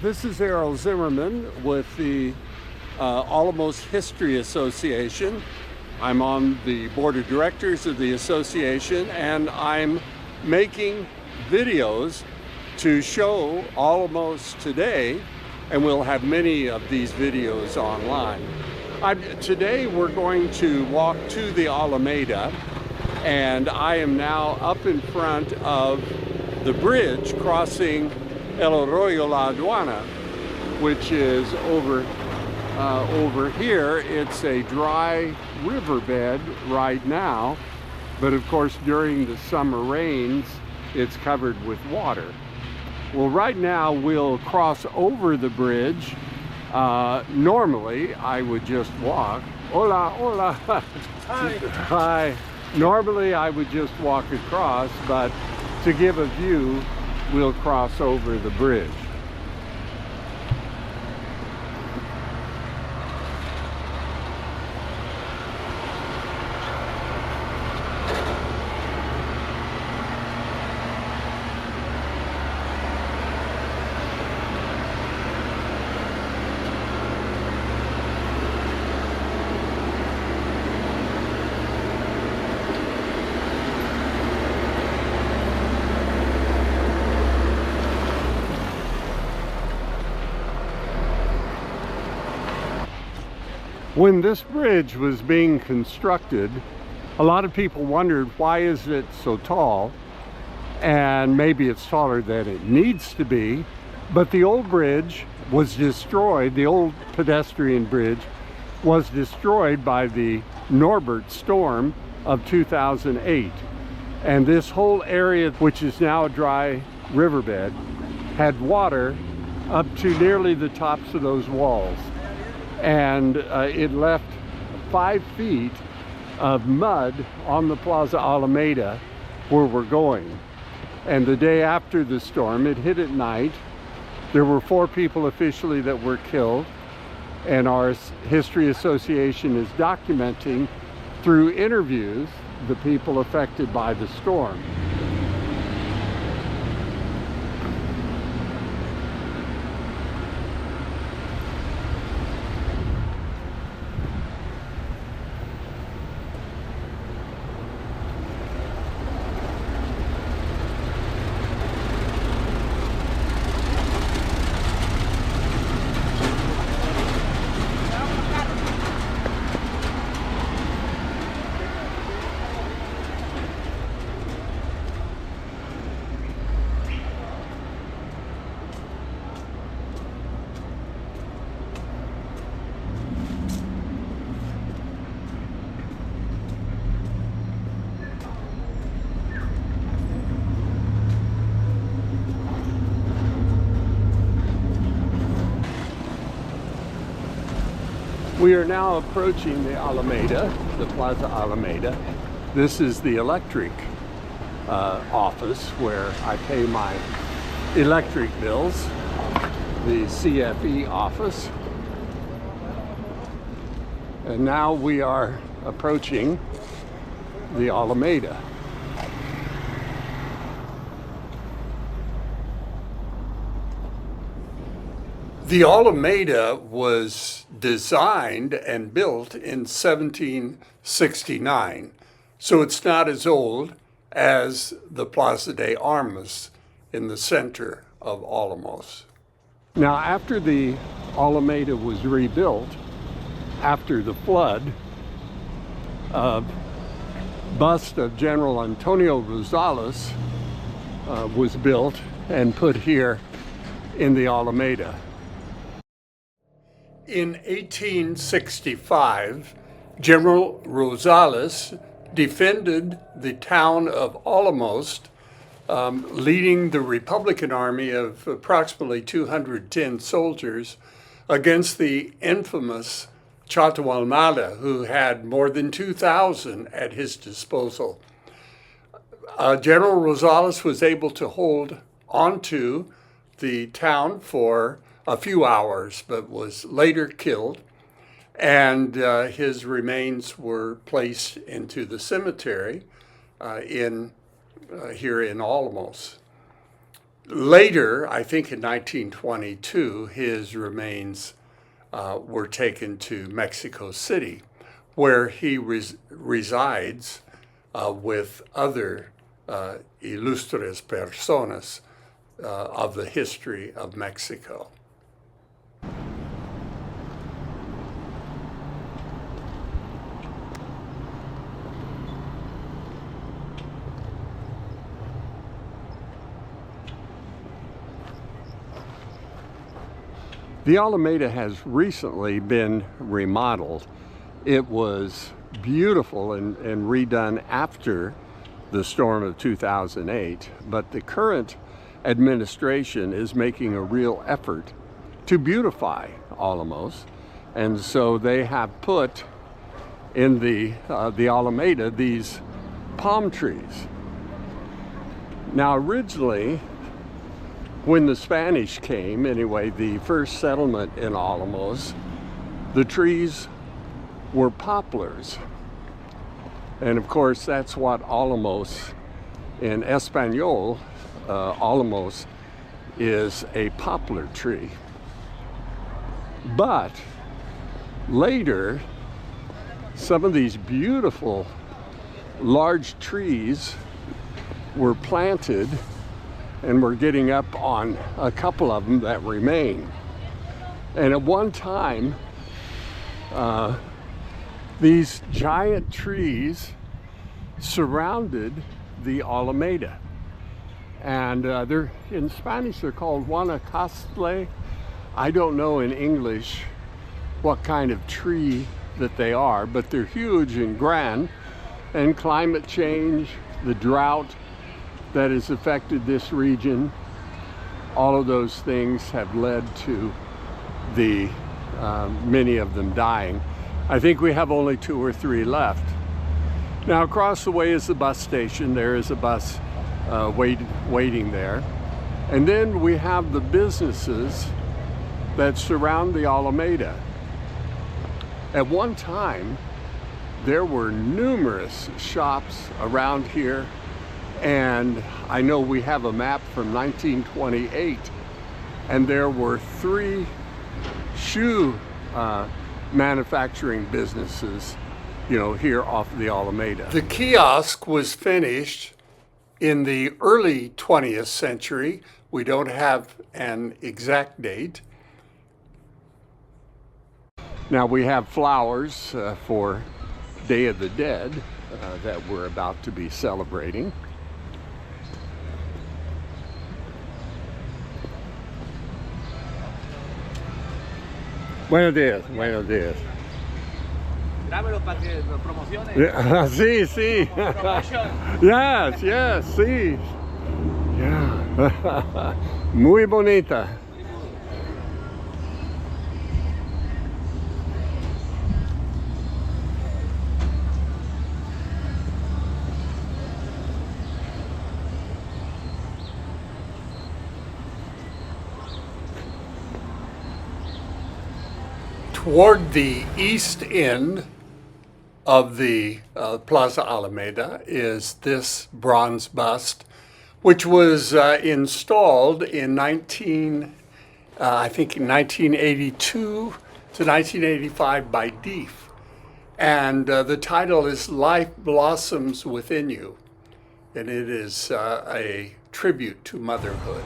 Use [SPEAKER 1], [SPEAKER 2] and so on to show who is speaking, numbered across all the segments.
[SPEAKER 1] This is Errol Zimmerman with the Álamos History Association. I'm on the board of directors of the association, and I'm making videos to show Álamos today, and we'll have many of these videos online. Today we're going to walk to the Alameda, and I am now up in front of the bridge crossing El Arroyo La Aduana, which is over here. It's a dry riverbed right now, but of course during the summer rains it's covered with water. Well, right now we'll cross over the bridge. Normally I would just walk. Hola, hola. Hi. Hi. Normally I would just walk across, but to give a view, we'll cross over the bridge. When this bridge was being constructed, a lot of people wondered, why is it so tall? And maybe it's taller than it needs to be, but the old bridge was destroyed. The old pedestrian bridge was destroyed by the Norbert storm of 2008. And this whole area, which is now a dry riverbed, had water up to nearly the tops of those walls. And it left 5 feet of mud on the Plaza Alameda where we're going. And the day after the storm, it hit at night. There were 4 people officially that were killed, and our History Association is documenting through interviews the people affected by the storm. We are now approaching the Alameda, the Plaza Alameda. This is the electric office where I pay my electric bills, the CFE office. And now we are approaching the Alameda. The Alameda was designed and built in 1769, so it's not as old as the Plaza de Armas in the center of Álamos. Now, after the Alameda was rebuilt, after the flood, a bust of General Antonio Rosales was built and put here in the Alameda. In 1865, General Rosales defended the town of Álamos, leading the Republican army of approximately 210 soldiers against the infamous Chato Almada, who had more than 2,000 at his disposal. General Rosales was able to hold onto the town for a few hours, but was later killed, and his remains were placed into the cemetery here in Álamos. Later, I think in 1922, his remains were taken to Mexico City, where he resides with other ilustres personas of the history of Mexico. The Alameda has recently been remodeled. It was beautiful and redone after the storm of 2008, but the current administration is making a real effort to beautify Álamos, and so they have put in the Alameda these palm trees. Now, originally, when the Spanish came, anyway, the first settlement in Álamos, the trees were poplars. And of course, that's what Álamos in Espanol, Álamos is a poplar tree. But later, some of these beautiful large trees were planted, and we're getting up on a couple of them that remain. And at one time, these giant trees surrounded the Alameda. And they're, in Spanish, they're called guanacaste. I don't know in English what kind of tree that they are, but they're huge and grand. And climate change, the drought that has affected this region, all of those things have led to the many of them dying. I think we have only 2 or 3 left. Now, across the way is the bus station. There is a bus waiting there. And then we have the businesses that surround the Alameda. At one time, there were numerous shops around here, and I know we have a map from 1928, and there were 3 shoe manufacturing businesses, you know, here off the Alameda. The kiosk was finished in the early 20th century. We don't have an exact date. Now we have flowers for Day of the Dead that we're about to be celebrating. Buenos días, buenos días.
[SPEAKER 2] Grábelo para que lo promocione.
[SPEAKER 1] Sí, sí. Yes, yes, sí. Yeah. Muy bonita. Toward the east end of the Plaza Alameda is this bronze bust, which was installed in I think 1982 to 1985 by Deef. And the title is Life Blossoms Within You. And it is a tribute to motherhood.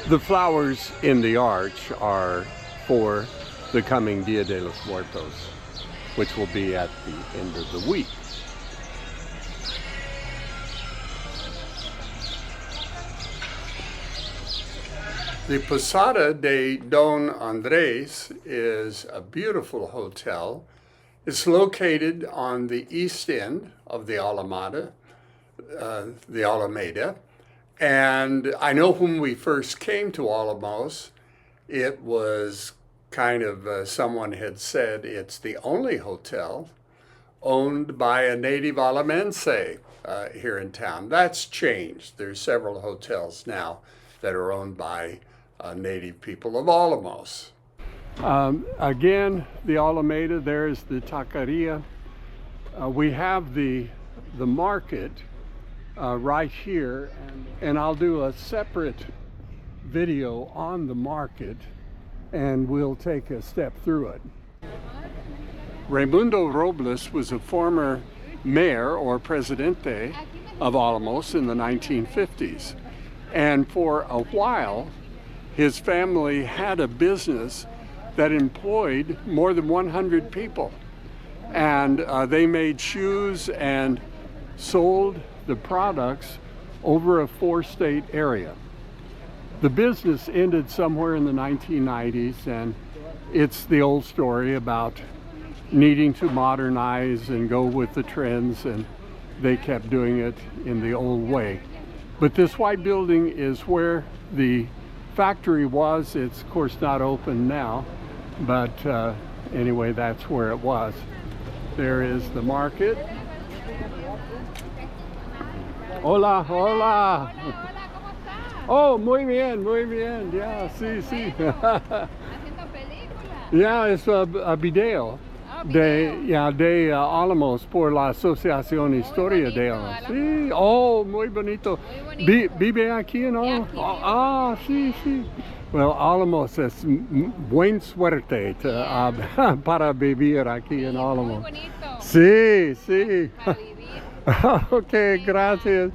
[SPEAKER 1] The flowers in the arch are for the coming Dia de los Muertos, which will be at the end of the week. The Posada de Don Andrés is a beautiful hotel. It's located on the east end of the Alameda, and I know when we first came to Álamos, It was kind of, someone had said, it's the only hotel owned by a native Alamense here in town. That's changed. There's several hotels now that are owned by native people of Álamos. Again, the Alameda, there's the taqueria. We have the market right here, and I'll do a separate video on the market, and we'll take a step through it. Raimundo Robles was a former mayor or presidente of Álamos in the 1950s. And for a while, his family had a business that employed more than 100 people. And they made shoes and sold the products over a 4-state area. The business ended somewhere in the 1990s, and it's the old story about needing to modernize and go with the trends, and they kept doing it in the old way. But this white building is where the factory was. It's of course not open now, but anyway, that's where it was. There is the market. Hola, hola. Oh, muy bien, yeah, sí, sí. Yeah, it's a video de Álamos por la Asociación Historia de Álamos. Sí, oh, muy bonito. ¿Vive aquí en Álamos? Ah, sí, sí. Well, Álamos es buen suerte para vivir aquí en Álamos. Sí, sí. Ok, gracias.